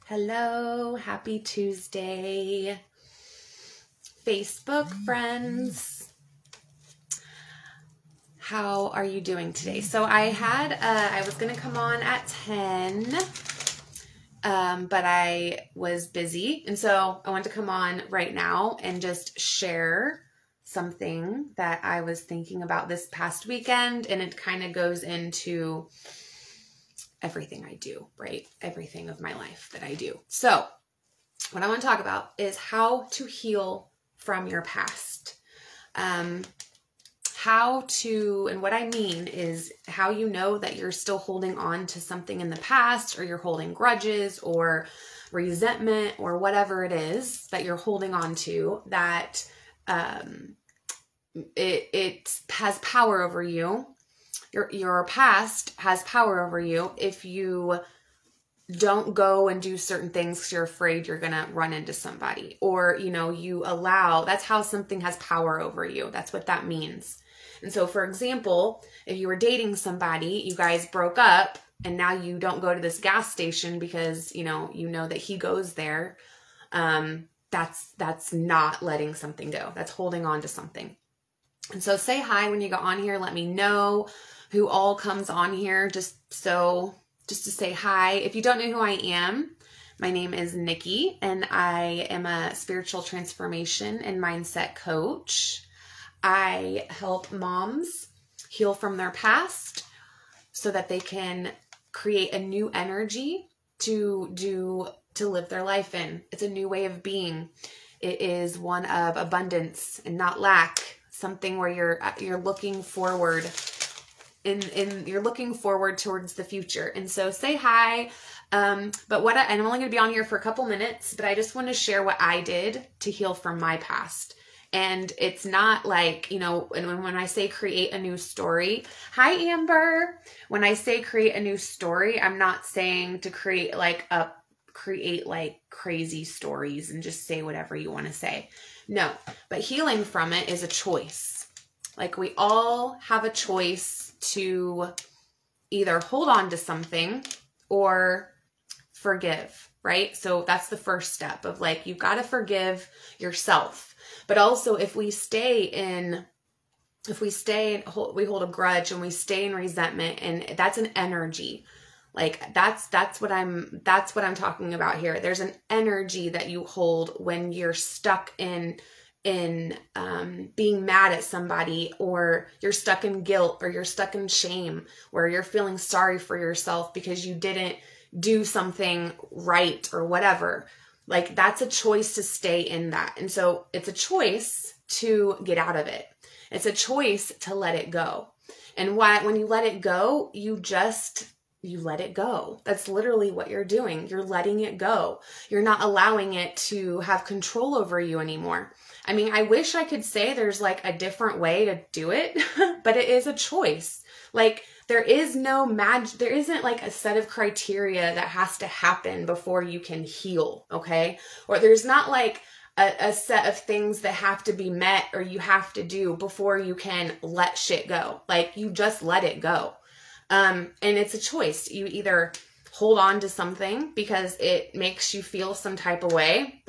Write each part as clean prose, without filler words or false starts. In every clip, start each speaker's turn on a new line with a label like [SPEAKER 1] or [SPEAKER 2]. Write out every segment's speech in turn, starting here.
[SPEAKER 1] Hello, happy Tuesday, Facebook friends. How are you doing today? So I was going to come on at 10, but I was busy. And so I want to come on right now and just share something that I was thinking about this past weekend. And it kind of goes into everything I do, right? Everything of my life that I do. So what I want to talk about is how to heal from your past. And what I mean is how you know that you're still holding on to something in the past, or you're holding grudges or resentment or whatever it is that you're holding on to, that it has power over you. Your past has power over you if you don't go and do certain things because you're afraid you're going to run into somebody, or, that's how something has power over you. That's what that means. And so, for example, if you were dating somebody, you guys broke up, and now you don't go to this gas station because, you know that he goes there. That's not letting something go. That's holding on to something. And so say hi when you go on here. Let me know who all comes on here just to say hi. If you don't know who I am, my name is Nikki, and I am a spiritual transformation and mindset coach. I help moms heal from their past so that they can create a new energy to live their life in. It's a new way of being. It is one of abundance and not lack, something where you're looking forward. You're looking forward towards the future. And so say hi. And I'm only going to be on here for a couple minutes, but I just want to share what I did to heal from my past. And it's not like, and when I say create a new story, hi Amber. When I say create a new story, I'm not saying to create like crazy stories and just say whatever you want to say. No, but healing from it is a choice. Like, we all have a choice to either hold on to something or forgive, right? So that's the first step of you've got to forgive yourself. But also we hold a grudge and we stay in resentment, and that's an energy. That's what I'm talking about here. There's an energy that you hold when you're stuck in being mad at somebody, or you're stuck in guilt, or you're stuck in shame, where you're feeling sorry for yourself because you didn't do something right or whatever. That's a choice to stay in that. And so it's a choice to get out of it. It's a choice to let it go. And when you let it go, you let it go. That's literally what you're doing. You're letting it go. You're not allowing it to have control over you anymore. I mean, I wish I could say there's a different way to do it, but it is a choice. There is no magic. There isn't a set of criteria that has to happen before you can heal. Okay. Or there's not a set of things that have to be met or you have to do before you can let shit go. You just let it go. And it's a choice. You either hold on to something because it makes you feel some type of way.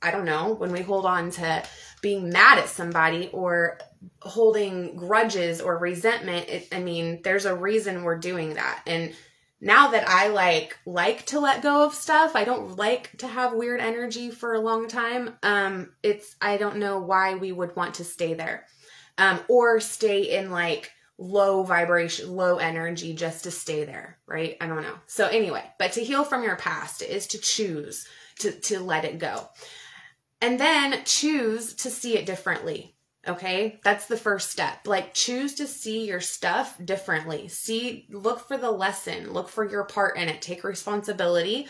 [SPEAKER 1] I don't know, when we hold on to being mad at somebody or holding grudges or resentment, there's a reason we're doing that. And now that I like to let go of stuff, I don't like to have weird energy for a long time. I don't know why we would want to stay there, or stay in low vibration, low energy just to stay there, right? I don't know. So anyway, but to heal from your past is to choose to let it go. And then choose to see it differently. Okay. That's the first step. Choose to see your stuff differently. Look for the lesson, look for your part in it, take responsibility,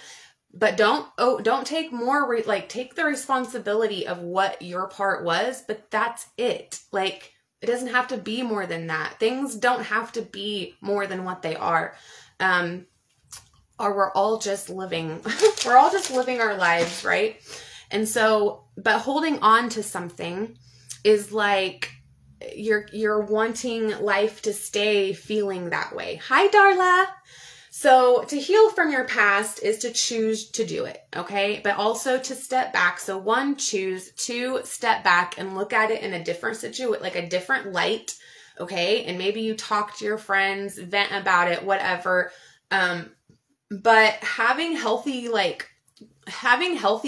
[SPEAKER 1] but don't take more, take the responsibility of what your part was, but that's it. It doesn't have to be more than that. Things don't have to be more than what they are. Or we're all just living, our lives, right? And so, but holding on to something is you're wanting life to stay feeling that way. Hi, Darla. So to heal from your past is to choose to do it, okay? But also to step back. So 1, choose. 2, step back and look at it in a different situation, like a different light, okay? And maybe you talk to your friends, vent about it, whatever. But having healthy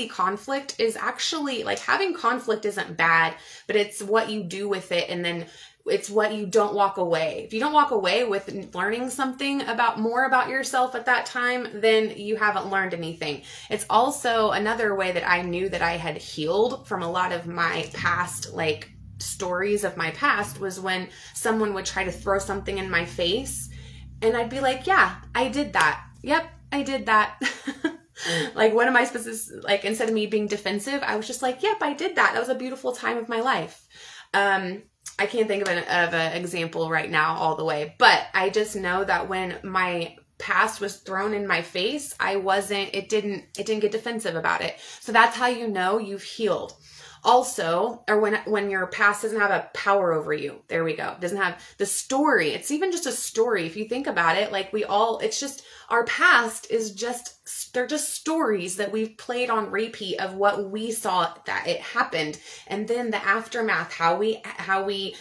[SPEAKER 1] conflict is actually, like, having conflict isn't bad, but it's what you do with it, and then it's what you don't walk away. If you don't walk away with learning something more about yourself at that time, then you haven't learned anything. It's also another way that I knew that I had healed from a lot of my past, like, stories of my past, was when someone would try to throw something in my face and I'd be like, yeah, I did that. Yep, I did that. Like, one of my specific, like, instead of me being defensive, I was just like, yep, I did that. That was a beautiful time of my life. I can't think of an example right now all the way, but I just know that when my past was thrown in my face, it didn't get defensive about it. So that's how you know you've healed. Also, or when your past doesn't have a power over you. There we go. It doesn't have the story. It's even just a story. If you think about it, like, it's just, our past is they're just stories that we've played on repeat of what we saw that it happened. And then the aftermath, how we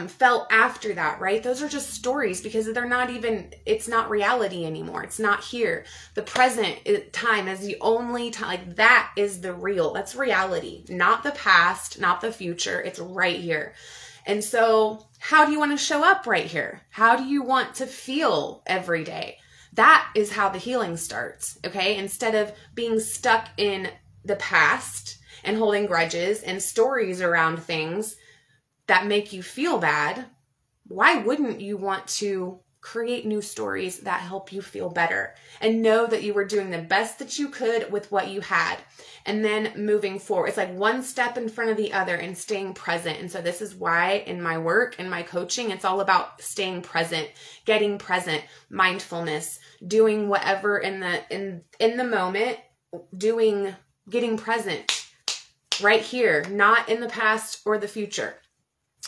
[SPEAKER 1] felt after that, right? Those are just stories, because it's not reality anymore. It's not here. The present time is the only time, like, that is the real, that's reality, not the past, not the future. It's right here. And so how do you want to show up right here? How do you want to feel every day? That is how the healing starts, okay? Instead of being stuck in the past and holding grudges and stories around things that make you feel bad, why wouldn't you want to create new stories that help you feel better and know that you were doing the best that you could with what you had? And then moving forward, it's like one step in front of the other and staying present. And so this is why in my work and my coaching, it's all about staying present, getting present, mindfulness, doing whatever in the moment, getting present right here, not in the past or the future.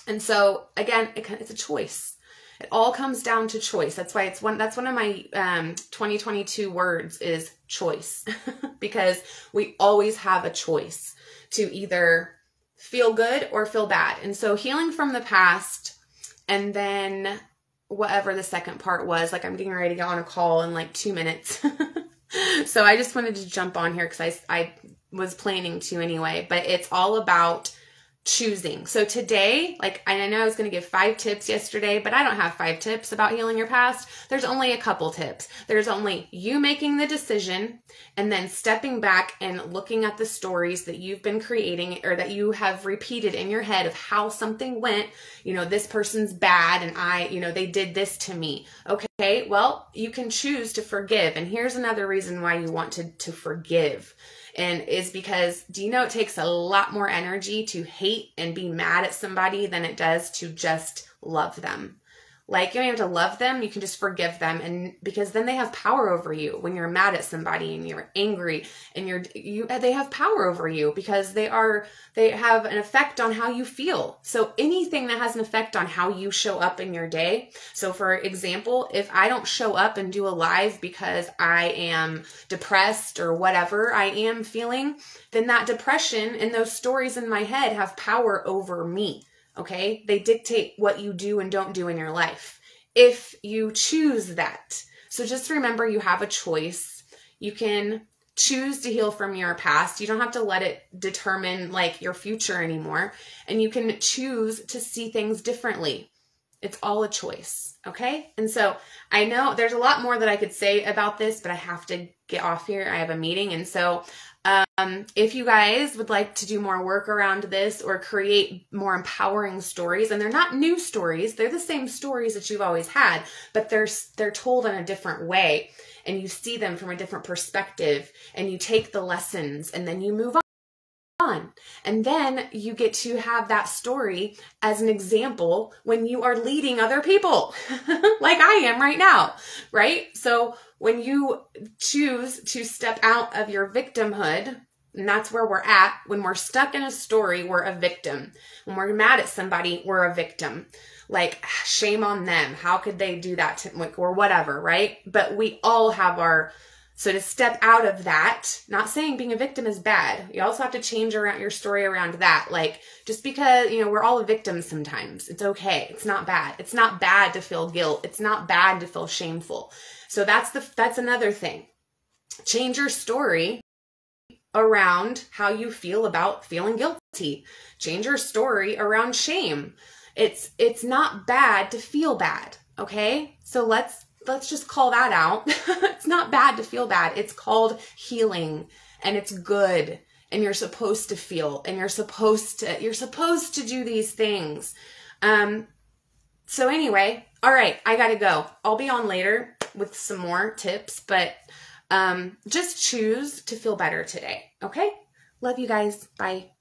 [SPEAKER 1] And so again, it's a choice. It all comes down to choice. That's why that's one of my 2022 words is choice, because we always have a choice to either feel good or feel bad. And so healing from the past, and then whatever the second part was, like, I'm getting ready to go on a call in like 2 minutes. So I just wanted to jump on here because I was planning to anyway, but it's all about choosing. So today, like, I know I was going to give 5 tips yesterday, but I don't have 5 tips about healing your past. There's only a couple tips. There's only you making the decision and then stepping back and looking at the stories that you've been creating or that you have repeated in your head of how something went. You know, this person's bad and they did this to me. Okay, well, you can choose to forgive. And here's another reason why you want to forgive. And is because, do you know it takes a lot more energy to hate and be mad at somebody than it does to just love them? Like, you don't have to love them, you can just forgive them, and because then they have power over you. When you're mad at somebody and you're angry and they have power over you because they have an effect on how you feel. So anything that has an effect on how you show up in your day. So for example, if I don't show up and do a live because I am depressed or whatever I am feeling, then that depression and those stories in my head have power over me. Okay, they dictate what you do and don't do in your life if you choose that. So just remember, you have a choice. You can choose to heal from your past. You don't have to let it determine like your future anymore. And you can choose to see things differently. It's all a choice. Okay. And so I know there's a lot more that I could say about this, but I have to get off here. I have a meeting. And so if you guys would like to do more work around this or create more empowering stories, and they're not new stories, they're the same stories that you've always had, but they're told in a different way, and you see them from a different perspective, and you take the lessons and then you move on. And then you get to have that story as an example when you are leading other people like I am right now, right? So when you choose to step out of your victimhood, and that's where we're at, when we're stuck in a story, we're a victim. When we're mad at somebody, we're a victim. like, shame on them. How could they do that to, or whatever, right? But we all have so to step out of that, not saying being a victim is bad. You also have to change around your story around that. Like, just because, we're all a victim sometimes. It's okay. It's not bad. It's not bad to feel guilt. It's not bad to feel shameful. So that's another thing. Change your story around how you feel about feeling guilty. Change your story around shame. It's not bad to feel bad. Okay? So let's just call that out. It's not bad to feel bad. It's called healing, and it's good, and you're supposed to feel, and you're supposed to do these things. So anyway, all right, I gotta go. I'll be on later with some more tips, but just choose to feel better today. Okay? Love you guys. Bye.